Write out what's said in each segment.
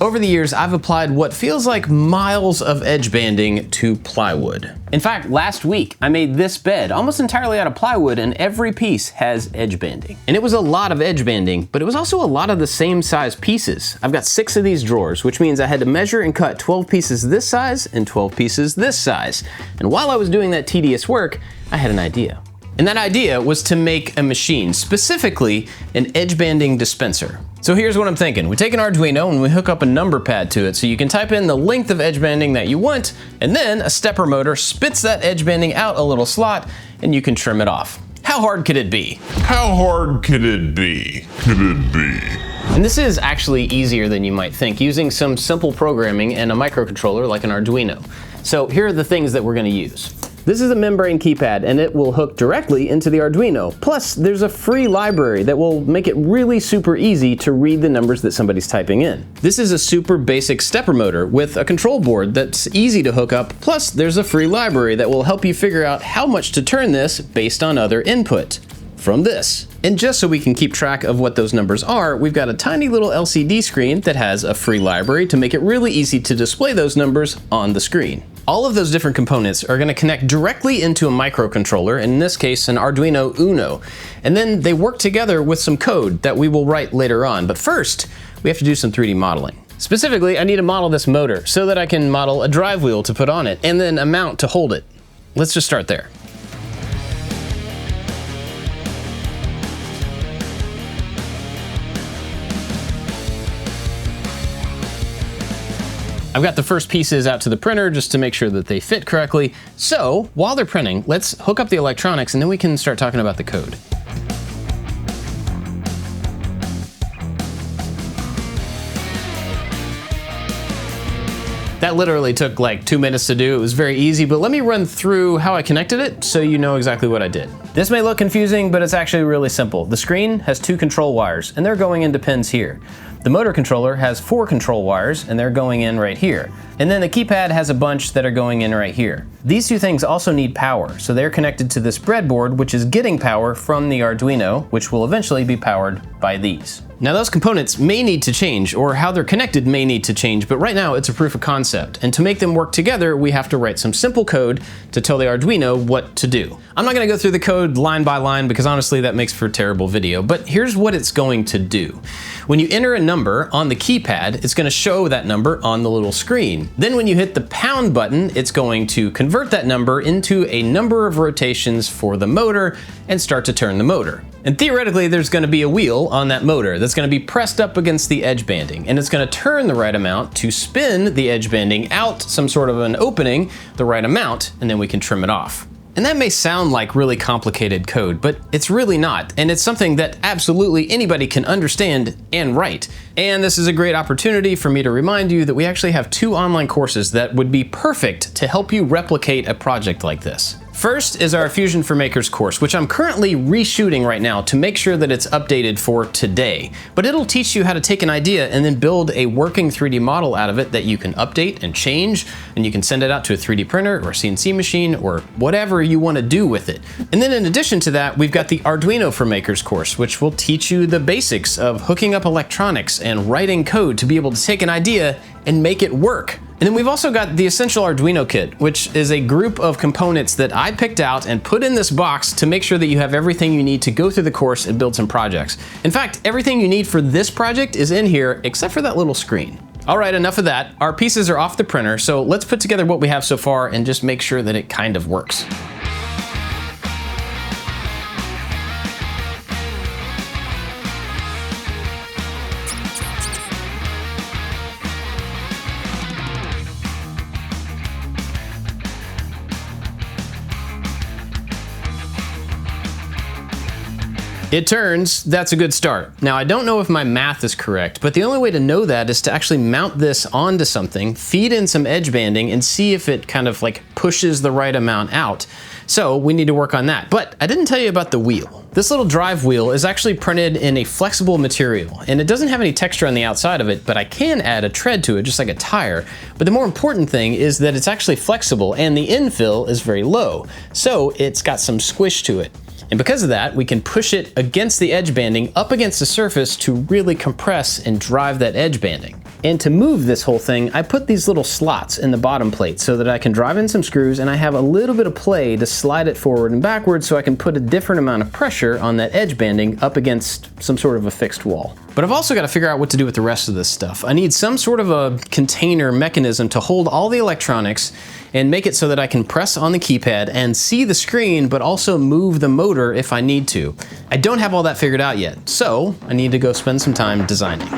Over the years, I've applied what feels like miles of edge banding to plywood. In fact, last week, I made this bed almost entirely out of plywood, and every piece has edge banding. And it was a lot of edge banding, but it was also a lot of the same size pieces. I've got 6 of these drawers, which means I had to measure and cut 12 pieces this size and 12 pieces this size. And while I was doing that tedious work, I had an idea. And that idea was to make a machine, specifically an edge banding dispenser. So here's what I'm thinking. We take an Arduino and we hook up a number pad to it so you can type in the length of edge banding that you want, and then a stepper motor spits that edge banding out a little slot and you can trim it off. How hard could it be? How hard could it be? And this is actually easier than you might think, using some simple programming and a microcontroller like an Arduino. So here are the things that we're going to use. This is a membrane keypad, and it will hook directly into the Arduino. Plus, there's a free library that will make it really super easy to read the numbers that somebody's typing in. This is a super basic stepper motor with a control board that's easy to hook up. Plus, there's a free library that will help you figure out how much to turn this based on other input from this. And just so we can keep track of what those numbers are, we've got a tiny little LCD screen that has a free library to make it really easy to display those numbers on the screen. All of those different components are going to connect directly into a microcontroller, in this case an Arduino Uno, and then they work together with some code that we will write later on. But first, we have to do some 3D modeling. Specifically, I need to model this motor so that I can model a drive wheel to put on it, and then a mount to hold it. Let's just start there. I've got the first pieces out to the printer just to make sure that they fit correctly. So while they're printing, let's hook up the electronics and then we can start talking about the code. That literally took like 2 minutes to do. It was very easy, but let me run through how I connected it so you know exactly what I did. This may look confusing, but it's actually really simple. The screen has 2 control wires and they're going into pins here. The motor controller has 4 control wires and they're going in right here. And then the keypad has a bunch that are going in right here. These 2 things also need power, so they're connected to this breadboard, which is getting power from the Arduino, which will eventually be powered by these. Now those components may need to change, or how they're connected may need to change, but right now it's a proof of concept. And to make them work together, we have to write some simple code to tell the Arduino what to do. I'm not gonna go through the code line by line because honestly that makes for a terrible video, but here's what it's going to do. When you enter a number on the keypad, it's gonna show that number on the little screen. Then when you hit the pound button, it's going to convert that number into a number of rotations for the motor and start to turn the motor. And theoretically, there's gonna be a wheel on that motor that's gonna be pressed up against the edge banding, and it's gonna turn the right amount to spin the edge banding out some sort of an opening, the right amount, and then we can trim it off. And that may sound like really complicated code, but it's really not. And it's something that absolutely anybody can understand and write. And this is a great opportunity for me to remind you that we actually have 2 online courses that would be perfect to help you replicate a project like this. First is our Fusion for Makers course, which I'm currently reshooting right now to make sure that it's updated for today. But it'll teach you how to take an idea and then build a working 3D model out of it that you can update and change, and you can send it out to a 3D printer or a CNC machine or whatever you want to do with it. And then in addition to that, we've got the Arduino for Makers course, which will teach you the basics of hooking up electronics and writing code to be able to take an idea and make it work. And then we've also got the Essential Arduino Kit, which is a group of components that I picked out and put in this box to make sure that you have everything you need to go through the course and build some projects. In fact, everything you need for this project is in here except for that little screen. All right, enough of that. Our pieces are off the printer, so let's put together what we have so far and just make sure that it kind of works. It turns, that's a good start. Now I don't know if my math is correct, but the only way to know that is to actually mount this onto something, feed in some edge banding, and see if it kind of like pushes the right amount out. So we need to work on that. But I didn't tell you about the wheel. This little drive wheel is actually printed in a flexible material, and it doesn't have any texture on the outside of it, but I can add a tread to it just like a tire. But the more important thing is that it's actually flexible and the infill is very low. So it's got some squish to it. And because of that, we can push it against the edge banding up against the surface to really compress and drive that edge banding. And to move this whole thing, I put these little slots in the bottom plate so that I can drive in some screws and I have a little bit of play to slide it forward and backwards so I can put a different amount of pressure on that edge banding up against some sort of a fixed wall. But I've also got to figure out what to do with the rest of this stuff. I need some sort of a container mechanism to hold all the electronics and make it so that I can press on the keypad and see the screen, but also move the motor if I need to. I don't have all that figured out yet, so I need to go spend some time designing.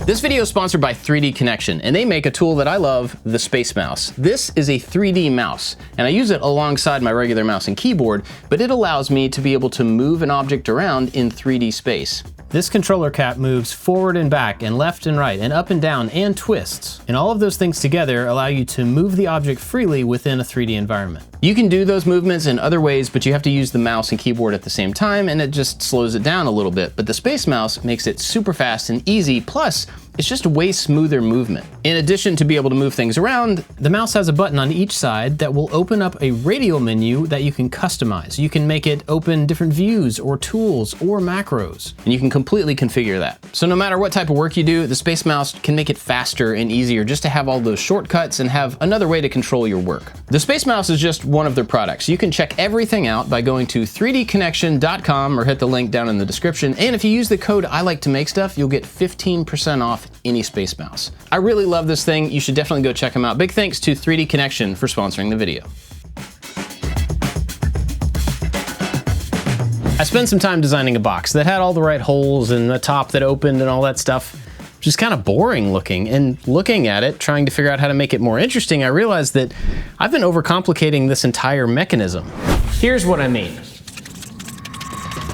This video is sponsored by 3D Connection, and they make a tool that I love, the Space Mouse. This is a 3D mouse, and I use it alongside my regular mouse and keyboard, but it allows me to be able to move an object around in 3D space. This controller cap moves forward and back and left and right and up and down and twists. And all of those things together allow you to move the object freely within a 3D environment. You can do those movements in other ways, but you have to use the mouse and keyboard at the same time, and it just slows it down a little bit. But the Space Mouse makes it super fast and easy, plus it's just a way smoother movement. In addition to be able to move things around, the mouse has a button on each side that will open up a radial menu that you can customize. You can make it open different views or tools or macros, and you can completely configure that. So no matter what type of work you do, the Space Mouse can make it faster and easier just to have all those shortcuts and have another way to control your work. The Space Mouse is just one of their products. You can check everything out by going to 3dconnection.com or hit the link down in the description. And if you use the code ILikeToMakeStuff, you'll get 15% off any Space Mouse. I really love this thing. You should definitely go check them out. Big thanks to 3D Connection for sponsoring the video. I spent some time designing a box that had all the right holes and a top that opened and all that stuff. Just kind of boring looking, and looking at it, trying to figure out how to make it more interesting, I realized that I've been overcomplicating this entire mechanism. Here's what I mean.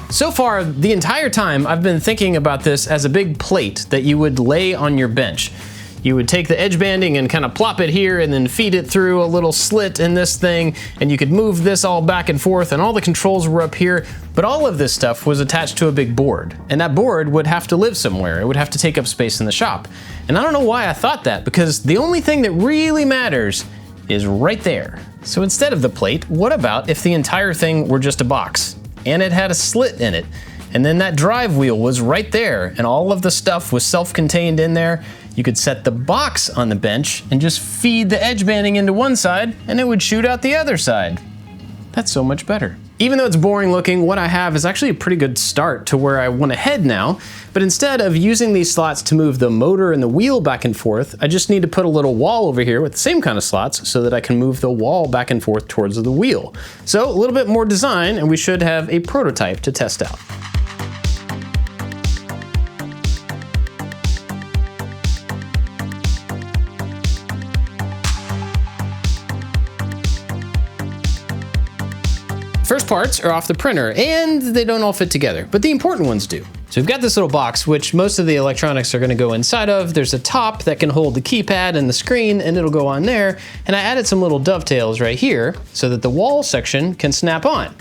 So far, the entire time, I've been thinking about this as a big plate that you would lay on your bench. You would take the edge banding and kind of plop it here and then feed it through a little slit in this thing, and you could move this all back and forth, and all the controls were up here, but all of this stuff was attached to a big board, and that board would have to live somewhere. It would have to take up space in the shop. And I don't know why I thought that, because the only thing that really matters is right there. So instead of the plate, what about if the entire thing were just a box, and it had a slit in it, and then that drive wheel was right there, and all of the stuff was self-contained in there? You could set the box on the bench and just feed the edge banding into one side, and it would shoot out the other side. That's so much better. Even though it's boring looking, what I have is actually a pretty good start to where I want to head now, but instead of using these slots to move the motor and the wheel back and forth, I just need to put a little wall over here with the same kind of slots so that I can move the wall back and forth towards the wheel. So a little bit more design, and we should have a prototype to test out. First parts are off the printer, and they don't all fit together, but the important ones do. So we've got this little box, which most of the electronics are gonna go inside of. There's a top that can hold the keypad and the screen, and it'll go on there. And I added some little dovetails right here so that the wall section can snap on.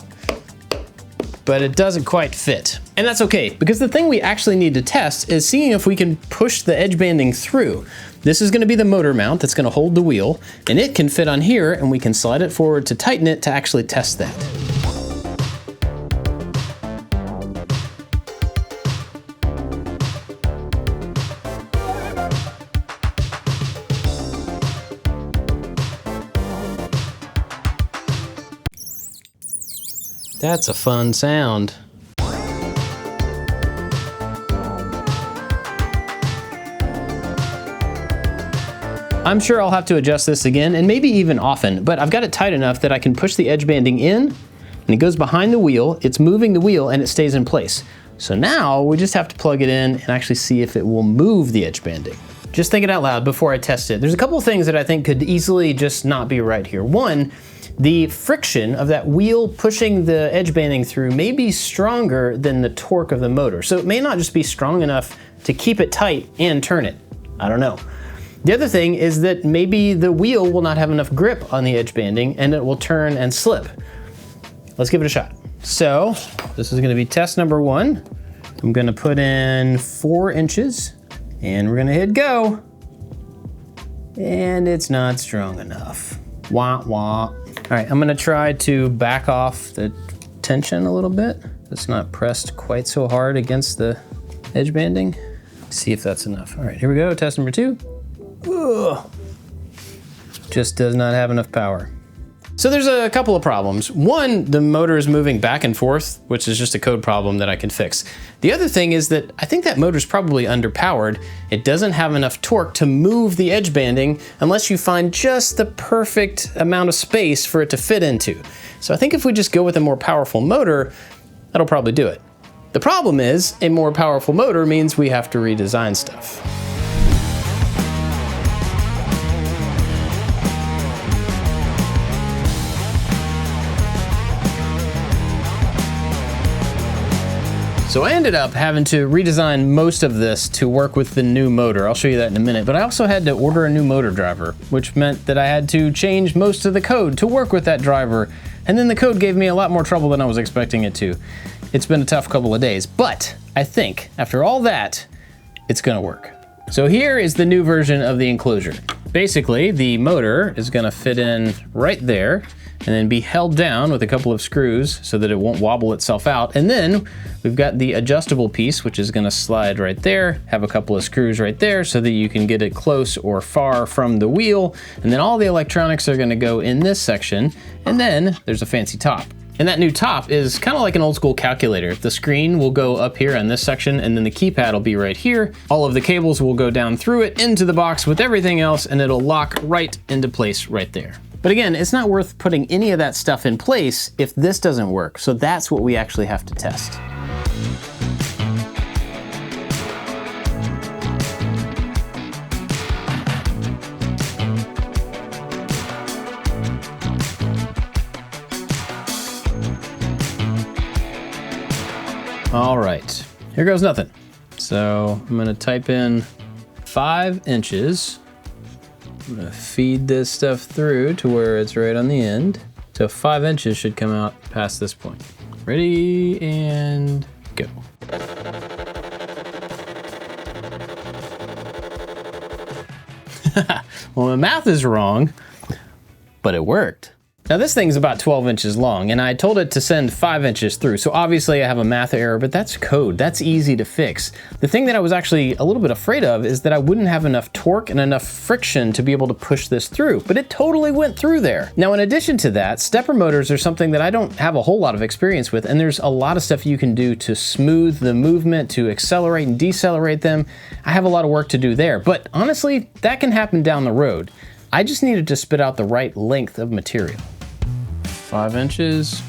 But it doesn't quite fit. And that's okay, because the thing we actually need to test is seeing if we can push the edge banding through. This is gonna be the motor mount that's gonna hold the wheel, and it can fit on here, and we can slide it forward to tighten it to actually test that. That's a fun sound. I'm sure I'll have to adjust this again, and maybe even often, but I've got it tight enough that I can push the edge banding in, and it goes behind the wheel, it's moving the wheel, and it stays in place. So now we just have to plug it in and actually see if it will move the edge banding. Just thinking out loud before I test it, there's a couple of things that I think could easily just not be right here. One, the friction of that wheel pushing the edge banding through may be stronger than the torque of the motor. So it may not just be strong enough to keep it tight and turn it. I don't know. The other thing is that maybe the wheel will not have enough grip on the edge banding and it will turn and slip. Let's give it a shot. So this is gonna be test number one. I'm gonna put in 4 inches and we're gonna hit go. And it's not strong enough. Wah, wah. All right, I'm gonna try to back off the tension a little bit. It's not pressed quite so hard against the edge banding. See if that's enough. All right, here we go, test number 2. Ugh. Just does not have enough power. So there's a couple of problems. One, the motor is moving back and forth, which is just a code problem that I can fix. The other thing is that I think that motor's probably underpowered. It doesn't have enough torque to move the edge banding unless you find just the perfect amount of space for it to fit into. So I think if we just go with a more powerful motor, that'll probably do it. The problem is, a more powerful motor means we have to redesign stuff. So I ended up having to redesign most of this to work with the new motor. I'll show you that in a minute, but I also had to order a new motor driver, which meant that I had to change most of the code to work with that driver. And then the code gave me a lot more trouble than I was expecting it to. It's been a tough couple of days, but I think after all that, it's gonna work. So here is the new version of the enclosure. Basically, the motor is gonna fit in right there and then be held down with a couple of screws so that it won't wobble itself out. And then we've got the adjustable piece, which is gonna slide right there, have a couple of screws right there so that you can get it close or far from the wheel. And then all the electronics are gonna go in this section. And then there's a fancy top. And that new top is kind of like an old school calculator. The screen will go up here in this section, and then the keypad will be right here. All of the cables will go down through it into the box with everything else, and it'll lock right into place right there. But again, it's not worth putting any of that stuff in place if this doesn't work. So that's what we actually have to test. All right, here goes nothing. So I'm gonna type in 5 inches. I'm gonna feed this stuff through to where it's right on the end. So 5 inches should come out past this point. Ready and go. Well, the math is wrong, but it worked. Now this thing's about 12 inches long, and I told it to send 5 inches through. So obviously I have a math error, but that's code. That's easy to fix. The thing that I was actually a little bit afraid of is that I wouldn't have enough torque and enough friction to be able to push this through, but it totally went through there. Now in addition to that, stepper motors are something that I don't have a whole lot of experience with, and there's a lot of stuff you can do to smooth the movement, to accelerate and decelerate them. I have a lot of work to do there, but honestly, that can happen down the road. I just needed to spit out the right length of material. 5 inches.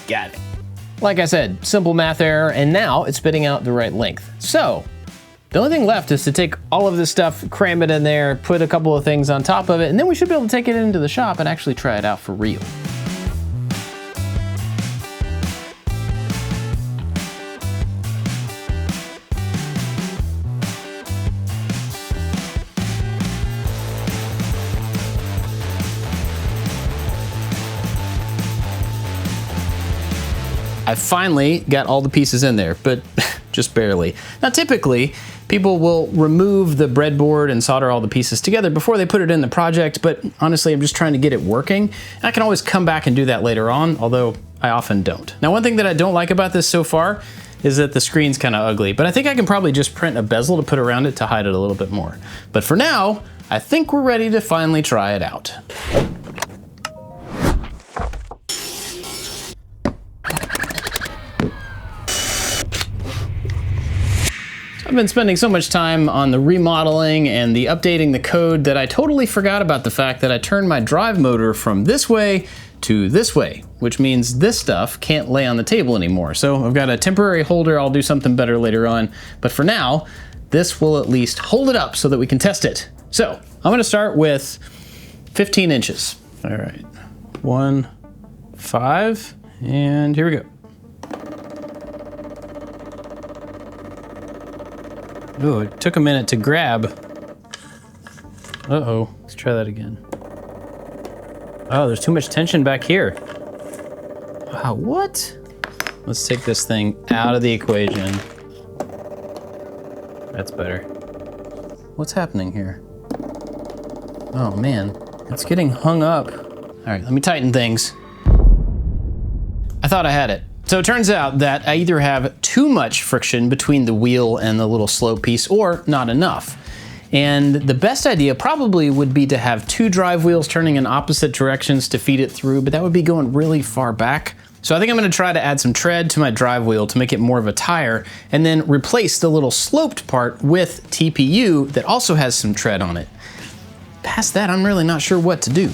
Got it. Like I said, simple math error, and now it's spitting out the right length. So, the only thing left is to take all of this stuff, cram it in there, put a couple of things on top of it, and then we should be able to take it into the shop and actually try it out for real. I finally got all the pieces in there, but just barely. Now typically, people will remove the breadboard and solder all the pieces together before they put it in the project, but honestly, I'm just trying to get it working. I can always come back and do that later on, although I often don't. Now one thing that I don't like about this so far is that the screen's kind of ugly, but I think I can probably just print a bezel to put around it to hide it a little bit more. But for now, I think we're ready to finally try it out. I've been spending so much time on the remodeling and the updating the code that I totally forgot about the fact that I turned my drive motor from this way to this way, which means this stuff can't lay on the table anymore. So I've got a temporary holder. I'll do something better later on. But for now, this will at least hold it up so that we can test it. So I'm gonna start with 15 inches. All right, 1, 5, and here we go. Oh, it took a minute to grab. Uh-oh, let's try that again. Oh, there's too much tension back here. Wow, what? Let's take this thing out of the equation. That's better. What's happening here? Oh man, it's getting hung up. All right, let me tighten things. I thought I had it. So it turns out that I either have too much friction between the wheel and the little slope piece or not enough. And the best idea probably would be to have two drive wheels turning in opposite directions to feed it through, but that would be going really far back. So I think I'm gonna try to add some tread to my drive wheel to make it more of a tire, and then replace the little sloped part with TPU that also has some tread on it. Past that, I'm really not sure what to do.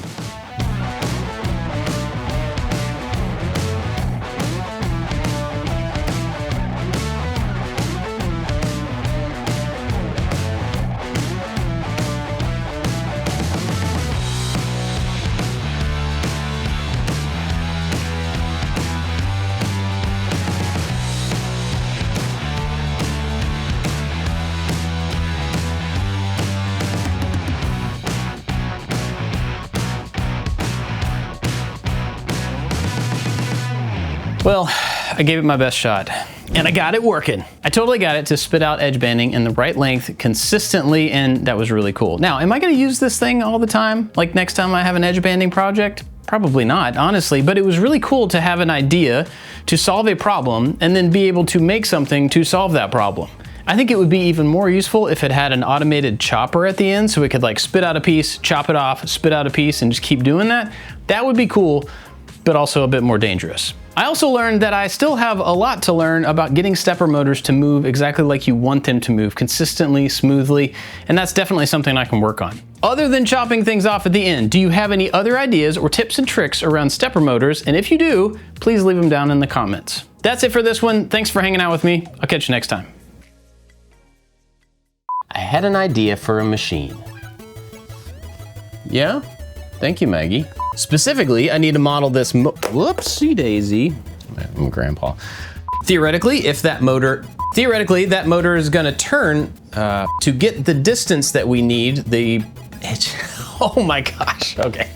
Well, I gave it my best shot, and I got it working. I totally got it to spit out edge banding in the right length consistently, and that was really cool. Now, am I gonna use this thing all the time? Like next time I have an edge banding project? Probably not, honestly, but it was really cool to have an idea to solve a problem and then be able to make something to solve that problem. I think it would be even more useful if it had an automated chopper at the end so it could like spit out a piece, chop it off, spit out a piece, and just keep doing that. That would be cool, but also a bit more dangerous. I also learned that I still have a lot to learn about getting stepper motors to move exactly like you want them to move, consistently, smoothly, and that's definitely something I can work on. Other than chopping things off at the end, do you have any other ideas or tips and tricks around stepper motors? And if you do, please leave them down in the comments. That's it for this one. Thanks for hanging out with me. I'll catch you next time. I had an idea for a machine. Yeah? Thank you, Maggie. Specifically, I need to model this whoopsie daisy. I'm a grandpa. Theoretically, that motor is gonna turn to get the distance that we need. Oh my gosh, okay.